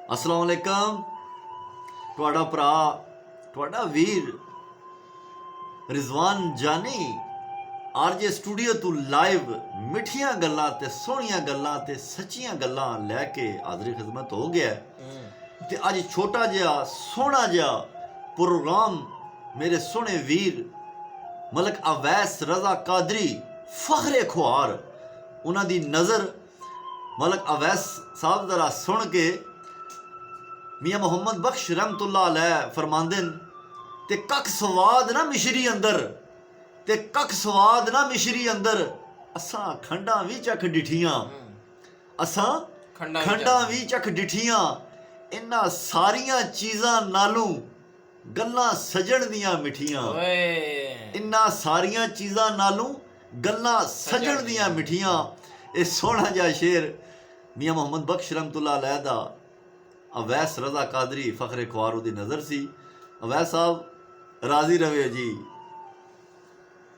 अस्सलाम वालेकुम। तुहाडा भरा तुहाडा वीर रिजवान जानी आरजे स्टूडियो तू लाइव मिठियां गल्लां ते सोहणियां गल्लां ते सच्चियां गल्लां लैके हाज़री खिदमत हो गया ते अज छोटा जिहा सोहना जिहा प्रोग्राम मेरे सोहने वीर मलक अवैस रज़ा कादरी फखरे खुआर उन्हां दी नज़र मलक अवैस साहब जरा सुन के मियाँ मुहम्मद बख्श रहमतुल्लाह अलैह फरमांदे न ते कख स्वाद ना मिश्री अंदर ते कख स्वाद ना मिश्री अंदर असां खंडां भी चख डिठियां असां खंडां भी चख डिठियां इन्हां सारियां चीज़ां नालों गल्लां सजण दियां मिठियां इन्हां सारियां चीज़ां नालों गल्लां सजण दियां मिठियां। ये सोहना जिहा शेर मियाँ मुहम्मद बख्श रहमतुल्लाह अलैह दा अवैस रज़ा कादरी फखरे खुआर दी नज़र सी। अवैस साहब राजी रहे जी।